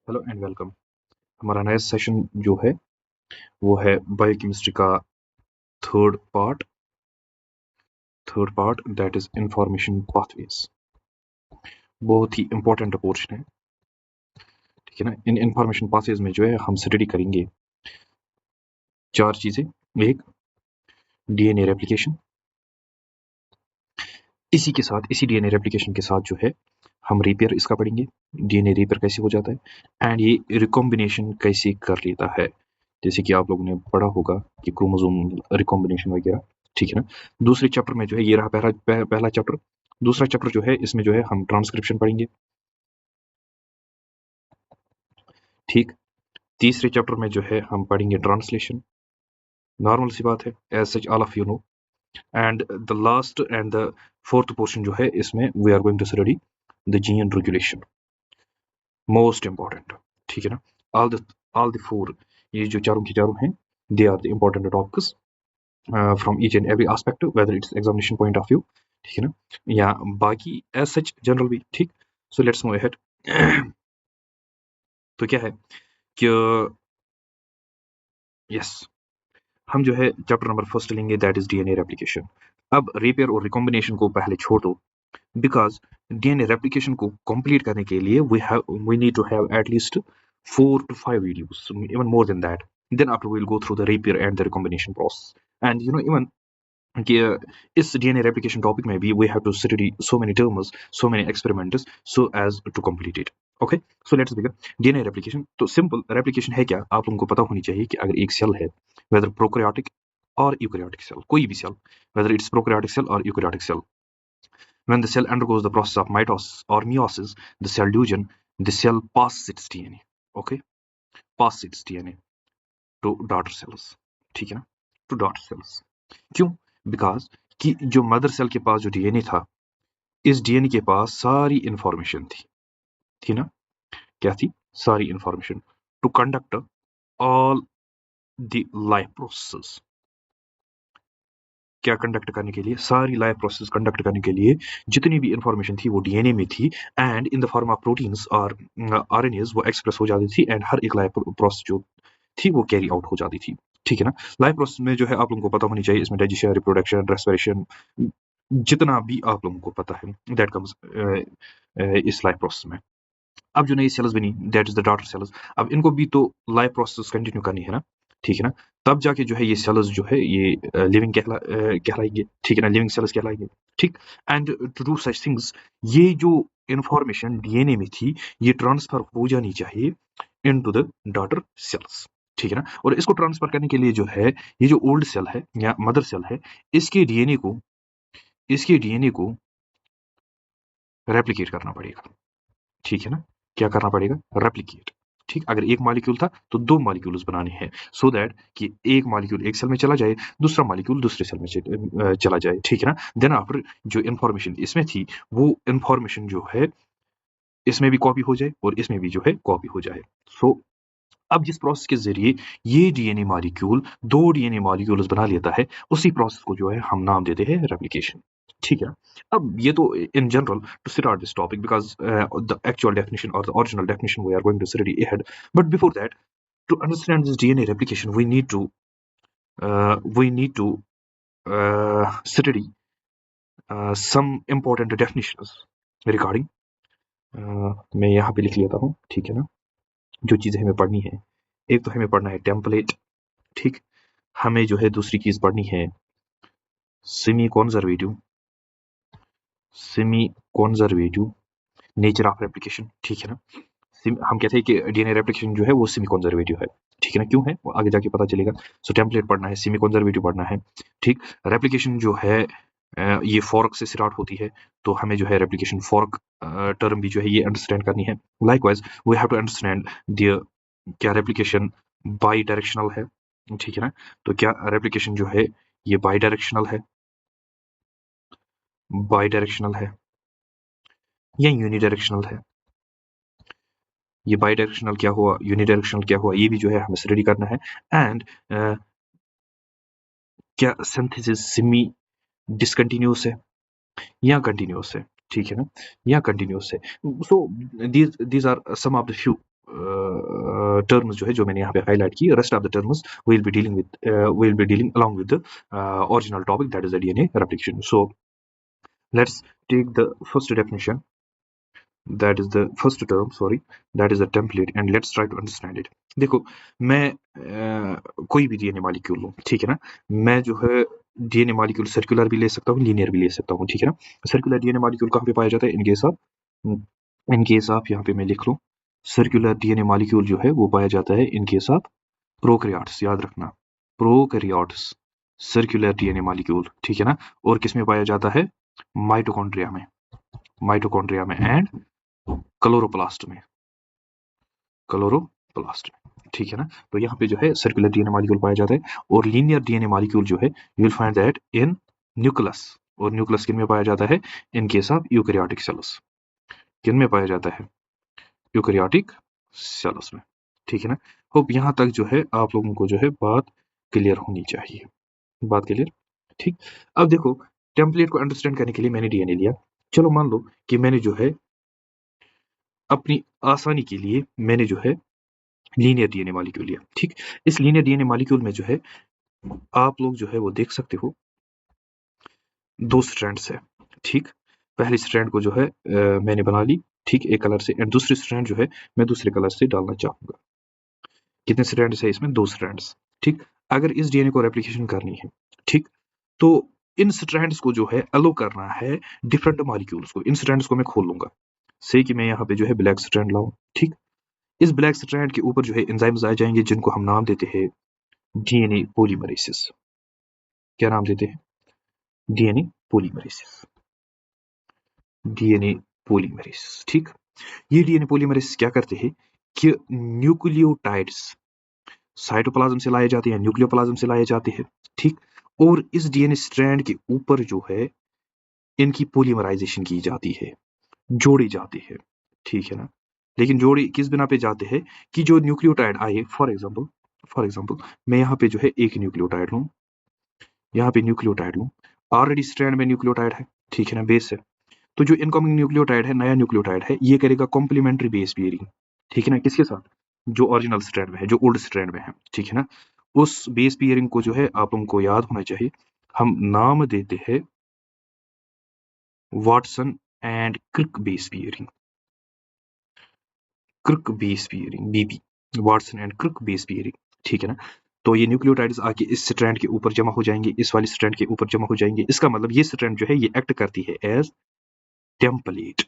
Hello and welcome. हमारा नया session जो है वो है बायोकेमिस्ट्री का third part that is information pathways. बहुत ही इंपॉर्टेंट पोर्शन है, ठीक है ना। इन इंफॉर्मेशन पाथवेज में जो है हम स्टडी करेंगे चार चीजें। एक, डीएनए रेप्लिकेशन। इसी डीएनए रेप्लिकेशन के साथ जो है हम रिपेयर इसका पढ़ेंगे, डीएनए रिपेयर कैसे हो जाता है एंड ये रिकॉम्बिनेशन कैसे कर लेता है, जैसे कि आप लोगों ने पढ़ा होगा कि क्रोमोसोम रिकॉम्बिनेशन वगैरह, ठीक है ना। दूसरे चैप्टर में जो है ये रहा पहला चैप्टर। दूसरा चैप्टर जो है इसमें जो है हम ट्रांसक्रिप्शन पढ़ेंगे, ठीक। तीसरे चैप्टर में जो है हम पढ़ेंगे ट्रांसलेशन। नॉर्मल सी बात है, as such all of you know. And the last and the fourth portion जो है इसमें we are going to study the gene regulation, most important, ठीक है ना। ऑल द फोर, ये जो चारों की चारों हैं, they are the important topics from each and every aspect whether it's examination point of view, ठीक है ना, या बाकी एज सच जनरल भी, ठीक। So let's move ahead. तो क्या है कि यस, हम जो है चैप्टर नंबर फर्स्ट लेंगे दैट इज डीएनए रेप्लिकेशन। अब रिपेयर और रिकॉम्बिनेशन को पहले छोड़ दो, बिकॉज डीएनए रेप्लिकेशन को कंप्लीट करने के लिए we need to have at least 4 to 5 videos, even more than that. Then after we'll go through the repair and the recombination process. And you know, even कि इस डीएनए रेप्लिकेशन टॉपिक में भी we have to study so many terms, so many experiments, so as to complete it. Okay, so let's begin. DNA replication, तो simple replication है क्या, आप लोगों को पता होनी चाहिए कि अगर एक सेल है, वेदर प्रोकैरियोटिक और यूकैरियोटिक सेल, कोई भी cell, whether it's prokaryotic cell और eukaryotic cell, when the cell undergoes the process of mitosis or meiosis, the cell division, the cell passes its DNA, okay, passes its DNA to daughter cells, ठीक है ना, to daughter cells। क्यों? Because कि जो mother cell के पास जो DNA था, इस डीएनए के पास सारी इंफॉर्मेशन थी ना, क्या थी? सारी information to conduct all the life process. क्या कंडक्ट करने के लिए? सारी लाइफ प्रोसेस कंडक्ट करने के लिए जितनी भी इंफॉर्मेशन थी वो डीएनए में थी, and in the form of proteins और आरएनएस वो एक्सप्रेस हो जाती थी, एंड हर एक लाइफ प्रोसेस जो थी वो कैरी आउट हो जाती थी, ठीक है ना। लाइफ प्रोसेस में जो है आप लोगों को पता होनी चाहिए, इसमें डाइजेशन, रिप्रोडक्शन, रेस्पिरेशन, जितना भी आप लोगों को पता है दैट कम्स इस लाइफ प्रोसेस में। अब जो नई सेल्स बनी that is the daughter cells, अब इनको भी तो लाइफ प्रोसेस कंटिन्यू करनी है ना, ठीक है ना। तब जाके जो है ये सेल्स जो है ये लिविंग कहलाएंगे, ठीक है ना, लिविंग सेल्स कहलाएंगे, ठीक। And to do such things, ये जो इंफॉर्मेशन डीएनए में थी ये ट्रांसफर हो जानी चाहिए इनटू द डॉटर सेल्स, ठीक है ना। और इसको ट्रांसफर करने के लिए जो है ये जो ओल्ड सेल है या मदर सेल है, इसके डीएनए को रेप्लिकेट करना पड़ेगा, ठीक है ना। क्या करना पड़ेगा? रेप्लिकेट, ठीक। अगर एक मॉलिक्यूल था तो 2 मॉलिक्यूल्स बनाने हैं, सो दैट कि एक मॉलिक्यूल एक सेल में चला जाए, दूसरा मॉलिक्यूल दूसरे सेल में चला जाए, ठीक है ना। देन आफ्टर जो इंफॉर्मेशन इसमें थी वो इंफॉर्मेशन जो है इसमें भी कॉपी हो जाए और इसमें भी जो है कॉपी हो जाए। सो अब जिस प्रोसेस के जरिए ये डीएनए मॉलिक्यूल 2 डीएनए मॉलिक्यूल्स बना लेता है, उसी प्रोसेस को जो है हम नाम देते हैं रेप्लिकेशन, ठीक है। अब ये तो in general to start this topic, because the actual definition और the original definition we are going to study ahead, but before that, to understand this DNA replication we need to study some important definitions regarding, मैं यहाँ पे लिख लेता हूँ, ठीक है ना, जो चीजें हमें पढ़नी है। एक तो हमें पढ़ना है टेम्पलेट, ठीक। हमें जो है दूसरी चीज पढ़नी है semi conservative nature of replication, ठीक है ना। हम कहते हैं कि डीएनए रेप्लिकेशन जो है वो सेमी कॉन्जर्वेटिव है, ठीक है ना। क्यों है वो आगे जाके पता चलेगा। सो टेम्पलेट पढ़ना है, सेमी कॉन्जर्वेटिव पढ़ना है, ठीक। रेप्लिकेशन जो है ये फॉर्क से स्टार्ट होती है, तो हमें जो है रेप्लिकेशन फॉर्क टर्म भी जो है ये अंडरस्टैंड करनी है। Likewise we have to understand the क्या रेप्लिकेशन बाई डायरेक्शनल है, ठीक है ना। तो क्या रेप्लिकेशन जो है ये बाई डायरेक्शनल है या यूनिडायरेक्शनल है? ये बाई डायरेक्शनल क्या हुआ, यूनिडायरेक्शनल क्या हुआ, ये भी जो है हमें स्टडी करना है। एंड क्या सिंथेसिस सेमी डिसकंटिन्यूअस है या कंटिन्यूअस है, ठीक है ना, या कंटिन्यूअस है। So these are some of the few terms जो है जो मैंने यहाँ पे हाईलाइट की, rest of the terms we'll be dealing along with the original topic, that is the DNA replication. So let's take the first definition, that is the first term, sorry, that is a template, and let's try to understand it. देखो मैं कोई भी DNA molecule लूँ, ठीक है ना, मैं जो है डीएनए मॉलिक्यूल सर्कुलर भी ले सकता हूँ, लीनियर भी ले सकता हूँ, ठीक है ना। सर्कुलर डीएनए मॉलिक्यूल कहाँ पे पाया जाता है? इन केस ऑफ यहाँ पे मैं लिख लूँ, सर्कुलर डीएनए मॉलिक्यूल जो है वो पाया जाता है इन केस ऑफ प्रोकैरियोट्स, याद रखना, प्रोकैरियोट्स सर्कुलर डीएनए मॉलिक्यूल, ठीक है ना। और किस में पाया जाता है? माइटोकॉन्ड्रिया में, माइटोकॉन्ड्रिया में एंड क्लोरोप्लास्ट में, क्लोरोप्लास्ट में, ठीक है ना। तो यहाँ पे जो है सर्कुलर डीएनए मॉलिक्यूल पाया जाता है, और लीनियर डीएनए मॉलिक्यूल जो है you will find that in nucleus, और न्यूक्लियस किन में पाया जाता है? In case of eukaryotic cells, किन में पाया जाता है? यूकैरियोटिक सेल्स में, ठीक है ना। होप यहाँ तक जो है आप लोगों को जो है बात क्लियर होनी चाहिए, बात क्लियर, ठीक। अब देखो टेम्पलेट को अंडरस्टैंड करने के लिए मैंने डीएनए लिया, चलो मान लो कि मैंने जो है अपनी आसानी के लिए मैंने जो है लीनियर डीएनए मॉलिक्यूल लिया, ठीक। इस लीनियर डीएनए मॉलिक्यूल में जो है आप लोग जो है वो देख सकते हो 2 स्ट्रैंड्स है, ठीक। पहली स्ट्रैंड को जो है मैंने बना ली, ठीक, एक कलर से, एंड दूसरी स्ट्रैंड जो है मैं दूसरे कलर से डालना चाहूंगा। कितने स्ट्रैंड्स है इसमें? 2 स्ट्रैंड्स, ठीक। अगर इस डीएनए को रेप्लिकेशन करनी है, ठीक, तो इन स्ट्रैंड्स को जो है अलो करना है डिफरेंट मॉलिक्यूल्स को, इन स्ट्रैंड्स को मैं खोल लूंगा, से कि मैं यहाँ पे जो है ब्लैक स्ट्रैंड लाऊं, ठीक। इस ब्लैक स्ट्रैंड के ऊपर जो है एंजाइम्स आ जाएंगे जिनको हम नाम देते हैं डीएनए पॉलीमरेसिस। क्या नाम देते हैं? डीएनए पॉलीमरेसिस, डीएनए पॉलीमरेसिस, ठीक। ये डीएनए पॉलीमरेसिस क्या करते हैं कि न्यूक्लियोटाइड्स साइटोप्लाज्म से लाए जाते हैं, न्यूक्लियोप्लाज्म से लाए जाते हैं, ठीक। और इस डीएनए स्ट्रैंड के ऊपर जो है इनकी पॉलीमराइजेशन की जाती है, जोड़े जाते हैं, ठीक है ना। लेकिन जोड़े किस बिना पे जाते हैं कि जो न्यूक्लियोटाइड आए, फॉर एग्जांपल मैं यहाँ पे जो है एक न्यूक्लियोटाइड लूँ, यहाँ पे न्यूक्लियोटाइड लूँ, ऑलरेडी स्ट्रैंड में न्यूक्लियोटाइड है, ठीक है ना, बेस है। तो जो इनकमिंग न्यूक्लियोटाइड है, नया न्यूक्लियोटाइड है, ये करेगा कॉम्प्लीमेंट्री बेस पेयरिंग, ठीक है ना, किसके साथ? जो ओरिजिनल स्ट्रैंड में है, जो ओल्ड स्ट्रैंड में है, ठीक है ना। उस बेस पेयरिंग को जो है आप लोगों को याद होना चाहिए, हम नाम देते हैं Watson and Crick base pairing, Crick base pairing, BP, Watson and Crick base pairing, ठीक है ना। तो ये न्यूक्लियोटाइड्स आके इस स्ट्रैंड के ऊपर जमा हो जाएंगे, इस वाली स्ट्रैंड के ऊपर जमा हो जाएंगे, इसका मतलब ये स्ट्रैंड जो है ये एक्ट करती है एज टेम्पलेट।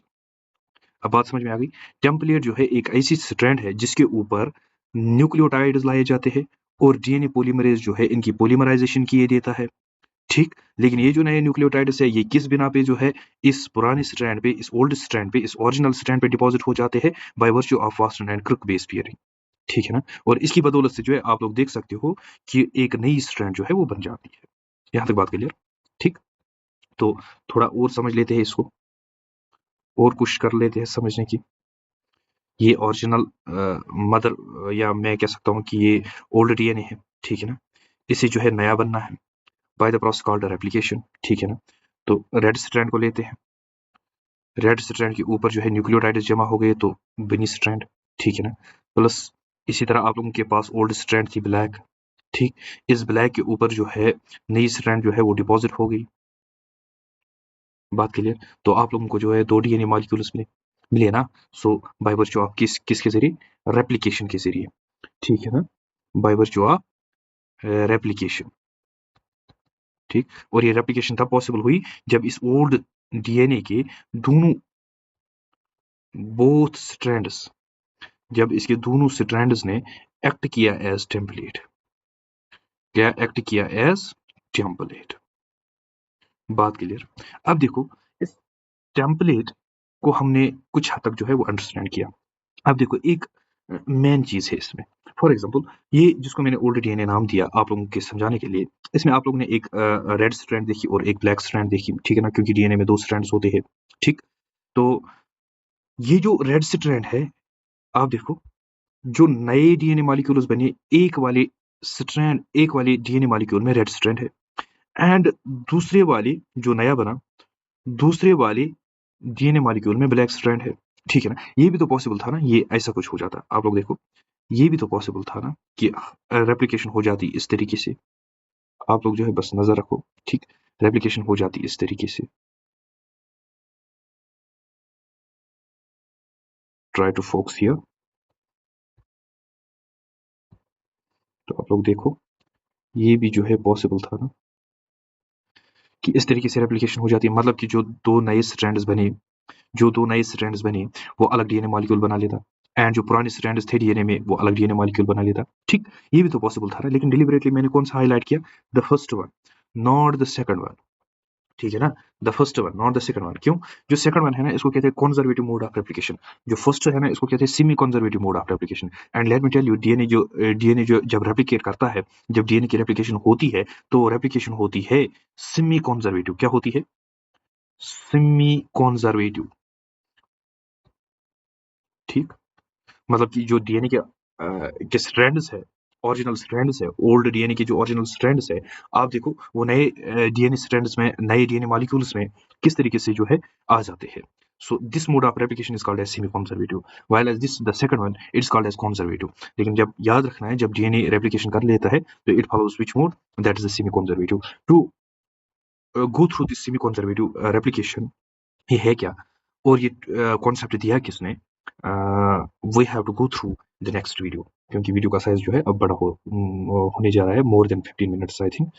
अब बात समझ में आ गई? टेम्पलेट जो है एक ऐसी स्ट्रैंड है जिसके ऊपर न्यूक्लियोटाइड्स लाए जाते हैं और डीएनए पॉलीमरेज जो है इनकी पॉलीमराइजेशन किए देता है, ठीक। लेकिन ये जो नए न्यूक्लियोटाइड्स है ये किस बिना पे जो है इस पुराने स्ट्रैंड पे, इस ओल्ड स्ट्रैंड पे, इस ओरिजिनल स्ट्रैंड पे डिपॉजिट हो जाते हैं by virtue of Watson and Crick base pairing, ठीक है ना। और इसकी बदौलत से जो है आप लोग देख सकते हो कि एक नई स्ट्रैंड जो है वो बन जाती है। यहाँ तक बात क्लियर, ठीक। तो थोड़ा और समझ लेते हैं इसको, और कोशिश कर लेते हैं समझने की। ये ओरिजिनल मदर या मैं कह सकता हूँ कि ये ओल्ड डीएनए है, ठीक है ना। इसे जो है नया बनना है by the process called replication, ठीक है ना। तो रेड स्ट्रैंड को लेते हैं, रेड स्ट्रैंड के ऊपर जो है न्यूक्लियोटाइड्स जमा हो गए तो बनी स्ट्रैंड, ठीक है ना। प्लस इसी तरह आप लोगों के पास ओल्ड स्ट्रैंड थी ब्लैक, ठीक। इस ब्लैक के ऊपर जो है नई स्ट्रैंड जो है वो डिपॉजिट हो गई, बात क्लियर। तो आप लोगों को जो है 2 डीएनए मॉलिक्यूल्स मिले ना, सो बाय वर्च्यू ऑफ किसके जरिए? रेप्लिकेशन के जरिए, ठीक है ना, बाय वर्च्यू ऑफ रेप्लिकेशन, ठीक। और ये रेप्लिकेशन तब पॉसिबल हुई जब इस ओल्ड डीएनए के दोनों बोथ स्ट्रैंड्स, जब इसके दोनों स्ट्रैंड्स ने एक्ट किया एज टेम्पलेट, क्या एक्ट किया एज टेम्पलेट, बात क्लियर। अब देखो इस टेम्पलेट को हमने कुछ हद तक जो है वो अंडरस्टैंड किया। अब देखो एक मेन चीज है इसमें, फॉर एग्जांपल ये जिसको मैंने ऑलरेडी डीएनए नाम दिया आप लोगों के समझाने के लिए, इसमें आप लोगों ने एक रेड स्ट्रैंड देखी और एक ब्लैक स्ट्रैंड देखी, ठीक है ना, क्योंकि डीएनए में 2 स्ट्रैंड्स होते हैं, ठीक। तो ये जो रेड स्ट्रैंड है, आप देखो जो नए डीएनए मॉलिक्यूल्स बने, एक वाले डीएनए मॉलिक्यूल में रेड स्ट्रैंड है, एंड दूसरे वाले जो नया बना, दूसरे वाले डीएनए मॉलिक्यूल में ब्लैक स्ट्रैंड है, ठीक है ना। ये भी तो पॉसिबल था ना, ये ऐसा कुछ हो जाता। आप लोग देखो ये भी तो पॉसिबल था ना कि रेप्लिकेशन हो जाती इस तरीके से। आप लोग जो है बस नजर रखो, ठीक, रेप्लिकेशन हो जाती इस तरीके से। Try to focus here. तो आप लोग देखो, ये भी जो है पॉसिबल था ना कि इस तरीके से रेप्लिकेशन हो जाती है, मतलब कि जो दो नए स्ट्रैंड्स बने वो अलग डीएनए मॉलिक्यूल बना लेता, एंड जो पुराने स्ट्रैंड्स थे डीएनए में वो अलग डीएनए मॉलिक्यूल बना लेता। ठीक, ये भी तो पॉसिबल था ना, लेकिन डिलिबरेटली मैंने कौन सा हाईलाइट किया, the first one, not the second one. ठीक है ना, the first one not the second one. क्यों? जो सेकंड वन है ना इसको कहते हैं कंजर्वेटिव मोड ऑफ रेप्लिकेशन, जो फर्स्ट है ना इसको कहते हैं semi conservative mode of replication. And let me tell you, DNA जो जब रेप्लिकेट करता है, जब डीएनए की रेप्लिकेशन होती है तो रेप्लिकेशन होती है सेमी कंजर्वेटिव। क्या होती है? Semi conservative. ठीक, मतलब कि जो डीएनए के स्ट्रैंड्स है, ओरिजिनल स्ट्रैंड्स है, ओल्ड डीएनए के जो ओरिजिनल स्ट्रैंड्स है, आप देखो वो नए डीएनए स्ट्रैंड्स में, नए डीएनए मॉलिक्यूल्स में किस तरीके से जो है आ जाते हैं। So this mode of replication is called as semi conservative, while as this the second one it's called as conservative. लेकिन जब याद रखना है, जब डीएनए रेप्लिकेशन कर लेता है तो it follows which mode, that is the semi conservative. To go through this semi conservative replication, ये है क्या और ये कॉन्सेप्ट दिया किसने, we have to go through the next video, क्योंकि वीडियो का साइज जो है अब बड़ा होने जा रहा है, more than 15 minutes I think.